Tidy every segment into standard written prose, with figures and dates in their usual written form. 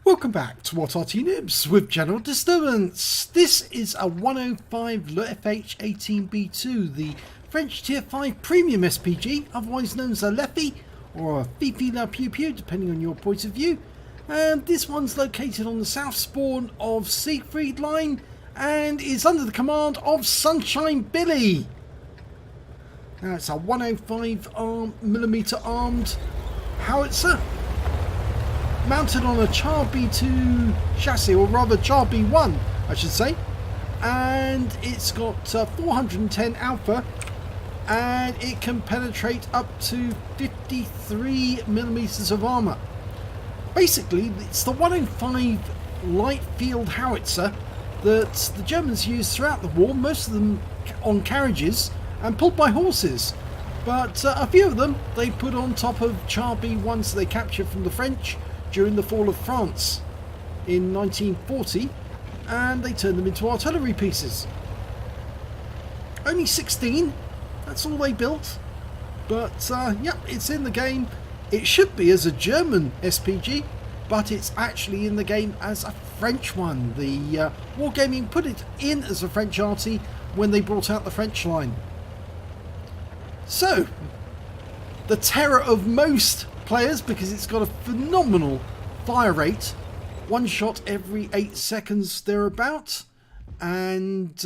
Welcome back to What Arty Noobs with General Disturbance. This is a 105 leFH18B2, the French Tier 5 Premium SPG, otherwise known as a leFH or a Fifi La Pew Pew, depending on your point of view. And this one's located on the south spawn of Siegfried Line and is under the command of sunshinebilly. Now it's a 105mm armed howitzer, mounted on a Char B2 chassis, or rather Char B1 I should say, and it's got 410 alpha and it can penetrate up to 53mm of armour. Basically it's the 105 light field howitzer that the Germans used throughout the war, most of them on carriages and pulled by horses, but a few of them they put on top of Char B1s they captured from the French during the fall of France in 1940, and they turned them into artillery pieces. Only 16, that's all they built, but yep, it's in the game. It should be as a German SPG, but it's actually in the game as a French one. The Wargaming put it in as a French Arty when they brought out the French line. So, the terror of most players, because it's got a phenomenal fire rate, one shot every 8 seconds thereabout, and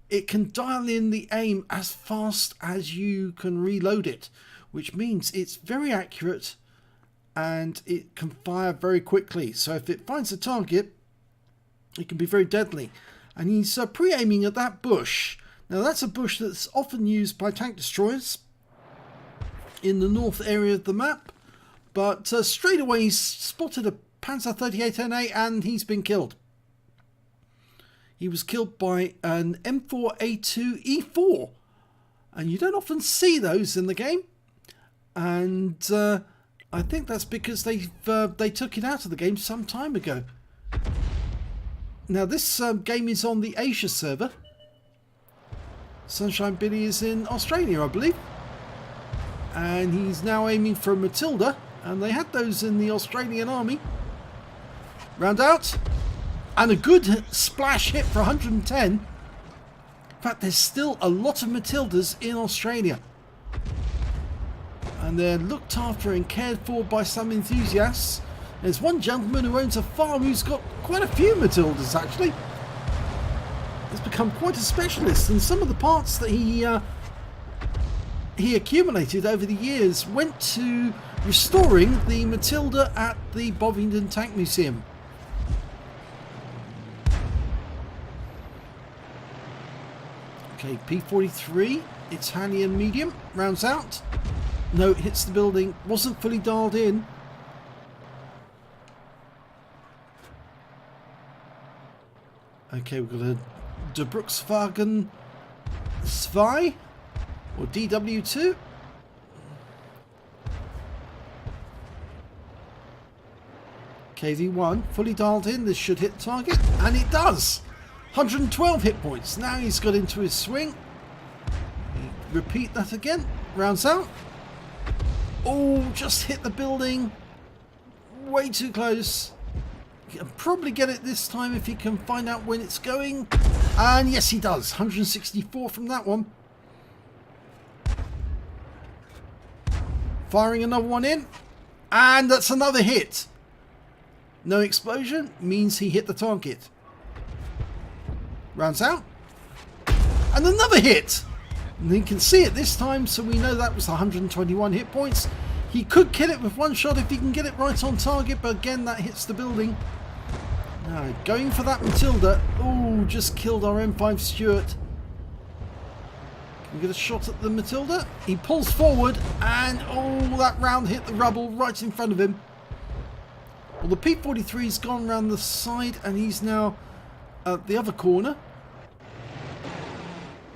it can dial in the aim as fast as you can reload it, which means it's very accurate and it can fire very quickly. So if it finds a target, it can be very deadly. And he's pre-aiming at that bush. Now that's a bush that's often used by tank destroyers in the north area of the map, but straight away he's spotted a Panzer 38NA and he's been killed. He was killed by an M4A2E4, and you don't often see those in the game, and I think that's because they took it out of the game some time ago. Now this game is on the Asia server. sunshinebilly is in Australia, I believe. And he's now aiming for a Matilda, and they had those in the Australian army. Round out, and a good splash hit for 110. In fact, there's still a lot of Matildas in Australia, and they're looked after and cared for by some enthusiasts. There's one gentleman who owns a farm who's got quite a few Matildas actually. He's become quite a specialist, and some of the parts that he accumulated over the years went to restoring the Matilda at the Bovingdon Tank Museum. Okay, P43, Italian medium, rounds out. No, it hits the building, wasn't fully dialed in. Okay, we've got a De Bruxwagen Zwei, or DW2. KV1 fully dialed in. This should hit target, and it does. 112 hit points. Now he's got into his swing. Repeat that again. Rounds out. Oh, just hit the building. Way too close. He can probably get it this time if he can find out when it's going. And yes, he does. 164 from that one. Firing another one in, and that's another hit. No explosion means he hit the target. Rounds out, and another hit. And you can see it this time, so we know that was 121 hit points. He could kill it with one shot if he can get it right on target, but again that hits the building. Now going for that Matilda. Oh, just killed our M5 Stuart. We get a shot at the Matilda. He pulls forward, and oh, that round hit the rubble right in front of him. Well, the P43's gone around the side, and he's now at the other corner.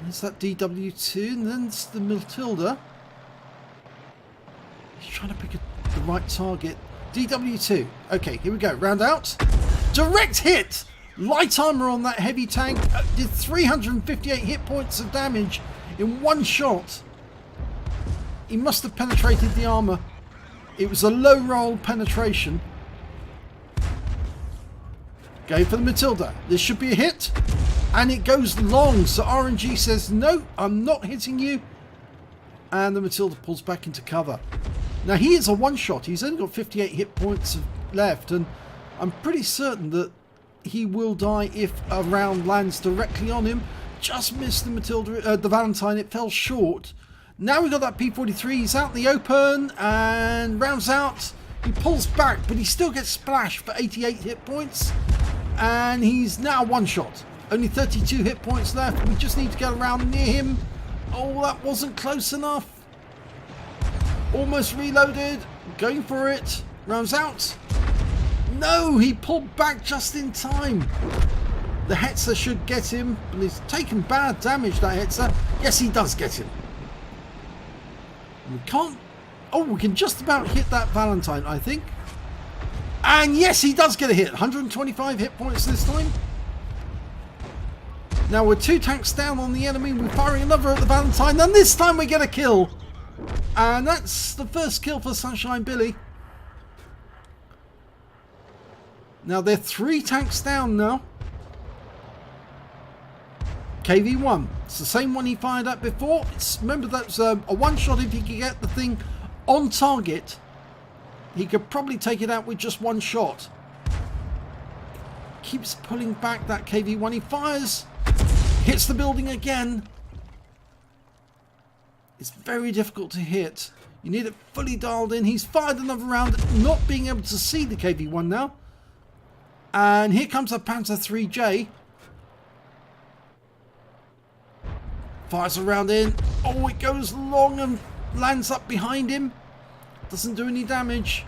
There's that DW2, and then it's the Matilda. He's trying to pick the right target. DW2. Okay, here we go. Round out. Direct hit. Light armor on that heavy tank. Did 358 hit points of damage in one shot. He must have penetrated the armour. It was a low roll penetration, Going for the Matilda. This should be a hit. And it goes long. So RNG says, no, I'm not hitting you. And the Matilda pulls back into cover. Now he is a one-shot. He's only got 58 hit points left. And I'm pretty certain that he will die if a round lands directly on him. Just missed the Matilda, the Valentine. It fell short. Now we've got that P43. He's out in the open and rounds out. He pulls back, but he still gets splashed for 88 hit points. And he's now one shot. Only 32 hit points left. We just need to get around near him. Oh, that wasn't close enough. Almost reloaded. Going for it. Rounds out. No, he pulled back just in time. The Hetzer should get him. But he's taken bad damage, that Hetzer. Yes, he does get him. We can't... Oh, we can just about hit that Valentine, I think. And yes, he does get a hit. 125 hit points this time. Now we're 2 tanks down on the enemy. We're firing another at the Valentine. And this time we get a kill. And that's the first kill for Sunshine Billy. Now they're 3 tanks down now. KV-1. It's the same one he fired at before. Remember, that's a one-shot. If he could get the thing on target, he could probably take it out with just one shot. Keeps pulling back that KV-1. He fires. Hits the building again. It's very difficult to hit. You need it fully dialed in. He's fired another round, not being able to see the KV-1 now. And here comes a Panzer 3J. Fires a round in. Oh, it goes long and lands up behind him. Doesn't do any damage.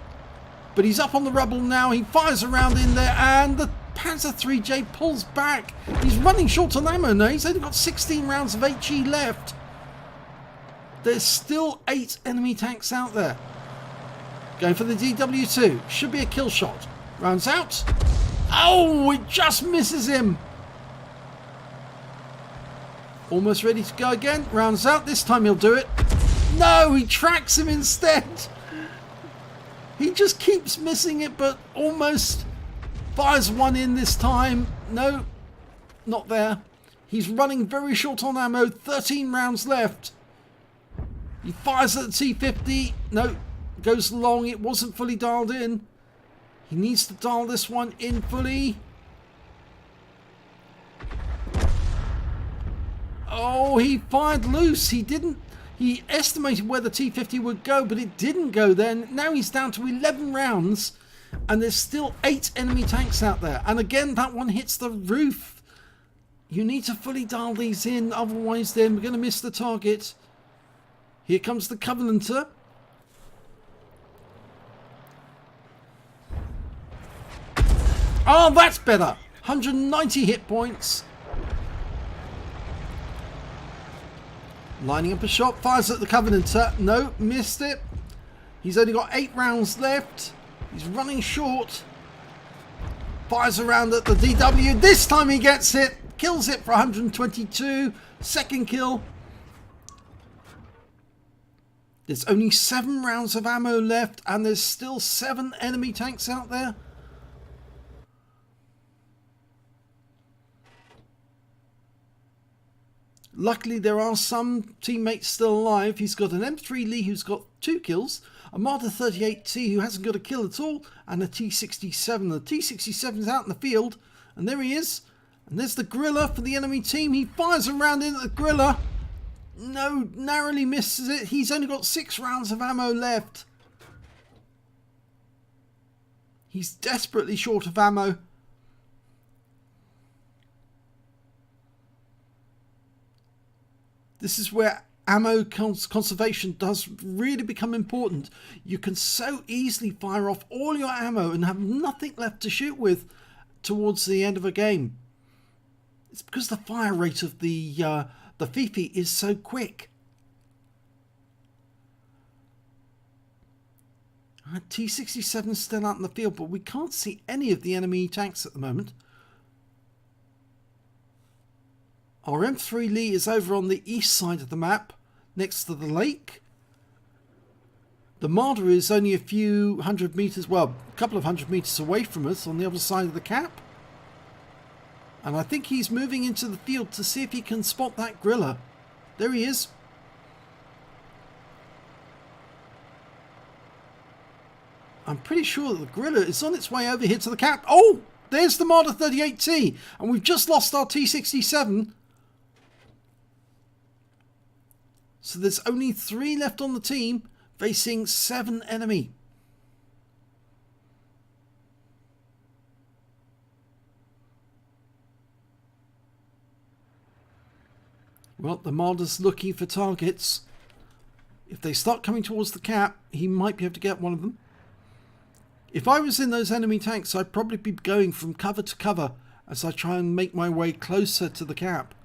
But he's up on the rubble now. He fires a round in there and the Panzer 3J pulls back. He's running short on ammo now. He's only got 16 rounds of HE left. There's still 8 enemy tanks out there. Going for the DW2. Should be a kill shot. Rounds out. Oh, it just misses him. Almost ready to go again. Rounds out. This time he'll do it. No, he tracks him instead. He just keeps missing it, but almost fires one in this time. No, not there. He's running very short on ammo. 13 rounds left. He fires at the T50. No, goes long. It wasn't fully dialed in. He needs to dial this one in fully. Oh, he fired loose. He estimated where the T50 would go, but it didn't go then. Now he's down to 11 rounds, and there's still 8 enemy tanks out there. And again, that one hits the roof. You need to fully dial these in, otherwise then we're going to miss the target. Here comes the Covenanter. Oh, that's better. 190 hit points. Lining up a shot, fires at the Covenanter. No, missed it. He's only got 8 rounds left. He's running short. Fires around at the DW. This time he gets it. Kills it for 122. Second kill. There's only 7 rounds of ammo left, and there's still 7 enemy tanks out there. Luckily, there are some teammates still alive. He's got an M3 Lee who's got 2 kills, a Marder 38T who hasn't got a kill at all, and a T67. The T67 is out in the field, and there he is. And there's the Gorilla for the enemy team. He fires a round in at the Gorilla. No, narrowly misses it. He's only got 6 rounds of ammo left. He's desperately short of ammo. This is where ammo conservation does really become important. You can so easily fire off all your ammo and have nothing left to shoot with towards the end of a game. It's because the fire rate of the Fifi is so quick. T67 still out in the field, but we can't see any of the enemy tanks at the moment. Our M3 Lee is over on the east side of the map, next to the lake. The Marder is only a few hundred meters, well, a couple of hundred meters away from us on the other side of the cap. And I think he's moving into the field to see if he can spot that griller. There he is. I'm pretty sure that the griller is on its way over here to the cap. Oh, there's the Marder 38T. And we've just lost our T67. So there's only 3 left on the team, facing 7 enemy. Well, the Marder's looking for targets. If they start coming towards the cap, he might be able to get one of them. If I was in those enemy tanks, I'd probably be going from cover to cover as I try and make my way closer to the cap.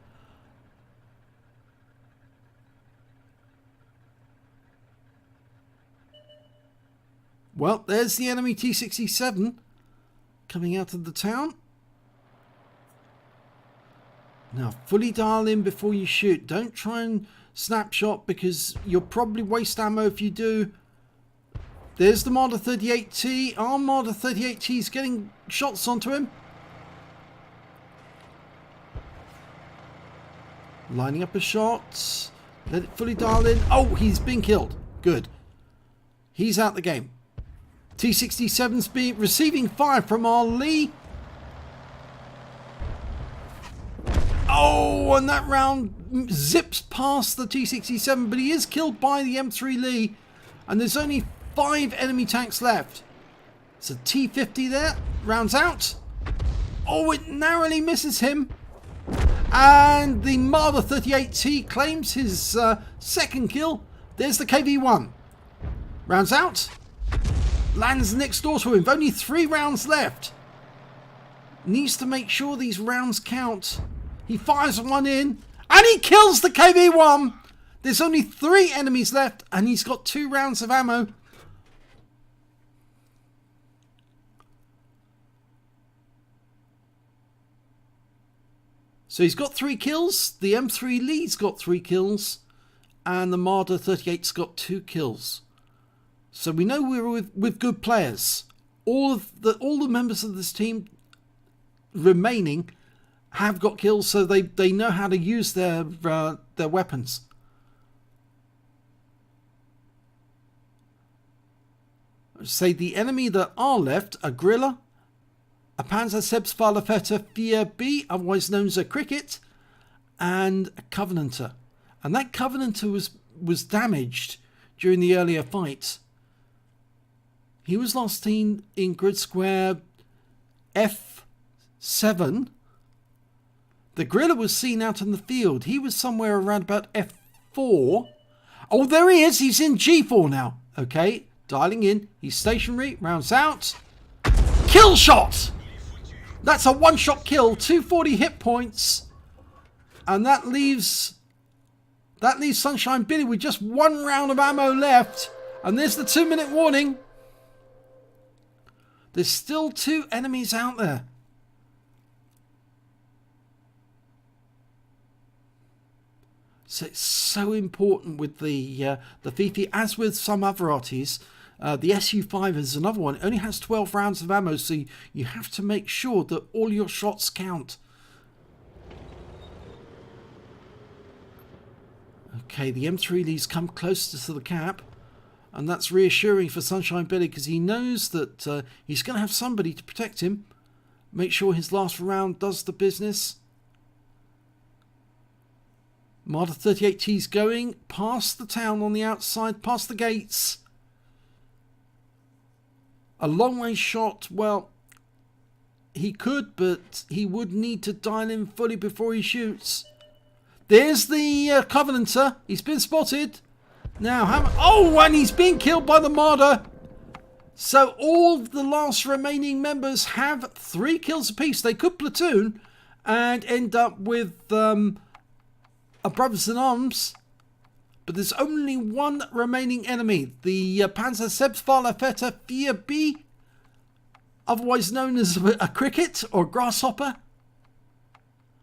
Well, there's the enemy T67 coming out of the town. Now, fully dial in before you shoot. Don't try and snapshot because you'll probably waste ammo if you do. There's the Marder 38T. Our Marder 38T is getting shots onto him. Lining up a shot. Let it fully dial in. Oh, he's been killed. Good. He's out the game. T67's receiving fire from our Lee. Oh, and that round zips past the T67, but he is killed by the M3 Lee. And there's only 5 enemy tanks left. It's a T50 there. Rounds out. Oh, it narrowly misses him. And the Marder 38T claims his second kill. There's the KV-1. Rounds out. Lands next door to him. Only 3 rounds left. Needs to make sure these rounds count. He fires one in. And he kills the KV-1. There's only 3 enemies left. And he's got 2 rounds of ammo. So he's got 3 kills. The M3 Lee's got 3 kills. And the Marder 38's got 2 kills. So we know we're with good players. All the members of this team remaining have got kills, so they know how to use their weapons. Say the enemy that are left: a Griller, a Panzer-4B2, otherwise known as a Cricket, and a Covenanter. And that Covenanter was damaged during the earlier fight. He was last seen in grid square F7. The Griller was seen out in the field. He was somewhere around about F4. Oh, there he is. He's in G4 now. Okay, dialing in. He's stationary. Rounds out. Kill shot! That's a one-shot kill. 240 hit points. And that leaves Sunshine Billy with just 1 round of ammo left. And there's the 2-minute warning. There's still 2 enemies out there. So it's so important with the Fifi, as with some other Arties. The SU5 is another one. It only has 12 rounds of ammo, so you have to make sure that all your shots count. Okay, the M3 Lee's come closer to the cap. And that's reassuring for Sunshine Billy because he knows that he's going to have somebody to protect him. Make sure his last round does the business. Marder 38T's going past the town on the outside, past the gates. A long range shot, well, he could, but he would need to dial in fully before he shoots. There's the Covenanter. He's been spotted. Now, oh, and he's being killed by the Marder. So all the last remaining members have 3 kills apiece. They could platoon and end up with a brothers in arms. But there's only 1 remaining enemy. The Panzer-4B2, otherwise known as a Cricket or Grasshopper.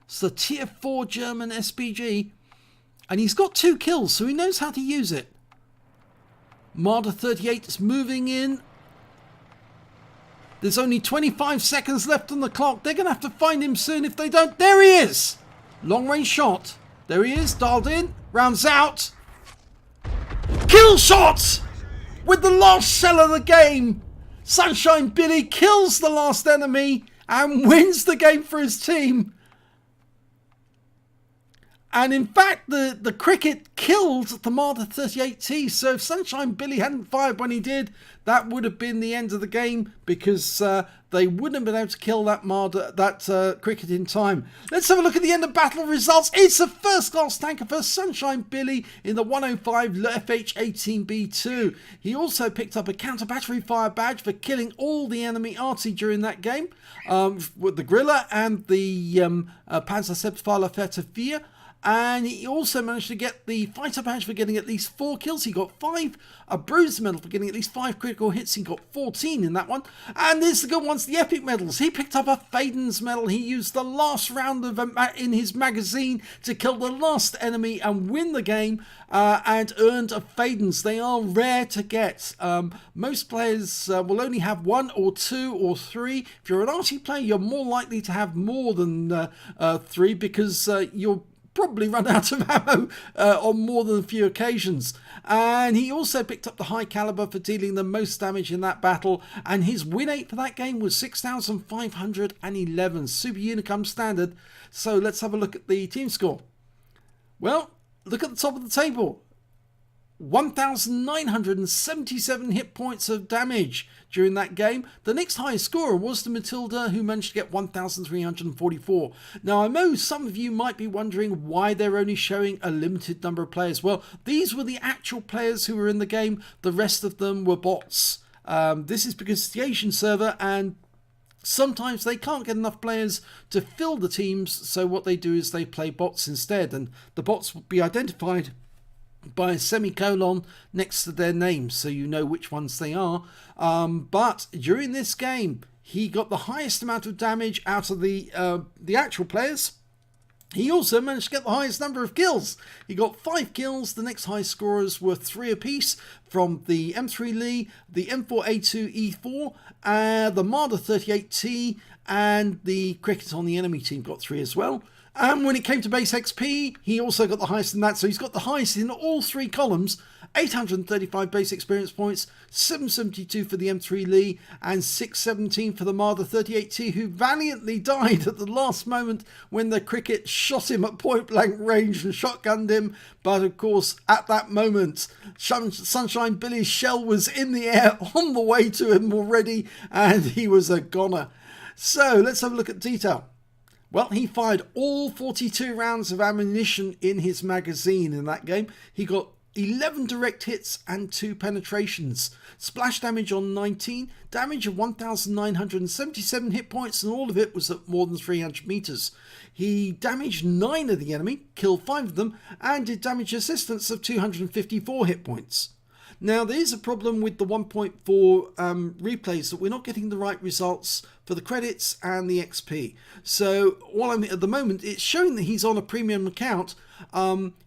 It's the Tier 4 German SPG. And he's got 2 kills, so he knows how to use it. Marder 38 is moving in. There's only 25 seconds left on the clock. They're going to have to find him soon if they don't. There he is. Long range shot. There he is, dialed in. Rounds out. Kill shot with the last shell of the game. Sunshine Billy kills the last enemy and wins the game for his team. And in fact, the cricket killed the Marder 38T. So if Sunshine Billy hadn't fired when he did, that would have been the end of the game, because they wouldn't have been able to kill that cricket in time. Let's have a look at the end of battle results. It's a first class tanker for Sunshine Billy in the 105 leFH18B2. He also picked up a counter battery fire badge for killing all the enemy Arty during that game, with the Grilla and the Panzer Septfala Fetafia. And he also managed to get the fighter badge for getting at least 4 kills. He got 5, a bruise medal for getting at least 5 critical hits. He got 14 in that one. And there's the good ones, the epic medals. He picked up a Fadin's medal. He used the last round of in his magazine to kill the last enemy and win the game, and earned a Fadin's. They are rare to get. Most players will only have 1 or 2 or 3. If you're an Arty player, you're more likely to have more than 3, because you're probably run out of ammo on more than a few occasions. And he also picked up the high caliber for dealing the most damage in that battle, and his win rate for that game was 6,511, super Unicum standard. So let's have a look at the team score. Well, look at the top of the table. 1,977 hit points of damage during that game. The next highest scorer was the Matilda, who managed to get 1,344. Now, I know some of you might be wondering why they're only showing a limited number of players. Well, these were the actual players who were in the game. The rest of them were bots. This is because it's the Asian server, and sometimes they can't get enough players to fill the teams, so what they do is they play bots instead, and the bots will be identified by a semicolon next to their names, so you know which ones they are. But during this game, he got the highest amount of damage out of the actual players. He also managed to get the highest number of kills. He got 5 kills. The next highest scorers were 3 apiece from the M3 Lee, the M4A2E4, the Marder 38T, and the cricket on the enemy team got 3 as well. And when it came to base XP, he also got the highest in that. So he's got the highest in all 3 columns. 835 base experience points, 772 for the M3 Lee, and 617 for the Marder 38T, who valiantly died at the last moment when the cricket shot him at point blank range and shotgunned him. But of course, at that moment, Sunshine Billy's shell was in the air on the way to him already, and he was a goner. So let's have a look at detail. Well, he fired all 42 rounds of ammunition in his magazine in that game. He got 11 direct hits and 2 penetrations. Splash damage on 19, damage of 1,977 hit points, and all of it was at more than 300 meters. He damaged 9 of the enemy, killed 5 of them, and did damage assistance of 254 hit points. Now, there is a problem with the 1.4 replays, that we're not getting the right results for the credits and the XP. So while I'm at the moment, it's showing that he's on a premium account.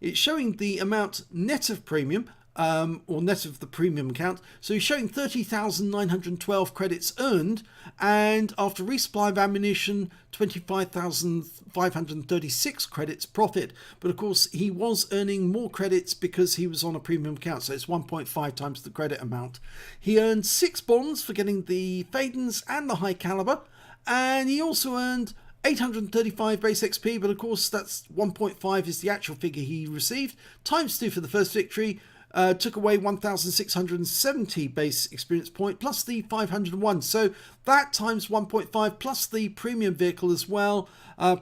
It's showing the amount net of premium, or net of the premium account. So he's showing 30,912 credits earned, and after resupply of ammunition, 25,536 credits profit. But of course, he was earning more credits because he was on a premium account, so it's 1.5 times the credit amount. He earned 6 bonds for getting the Fadins and the high caliber, and he also earned 835 base XP, but of course that's 1.5 is the actual figure he received, times 2 for the first victory. Took away 1,670 base experience point plus the 501, so that times 1.5 plus the premium vehicle as well,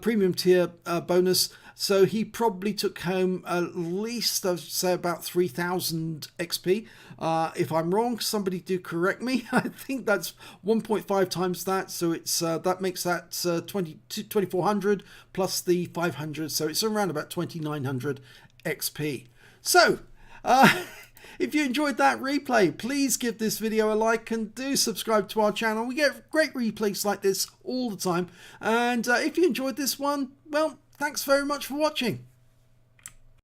premium tier bonus. So he probably took home at least, I'd say, about 3,000 XP. If I'm wrong, somebody do correct me. I think that's 1.5 times that, so it's that makes that 2,400 plus the 500, so it's around about 2,900 XP. So if you enjoyed that replay, please give this video a like and do subscribe to our channel. We get great replays like this all the time. And if you enjoyed this one, well, thanks very much for watching.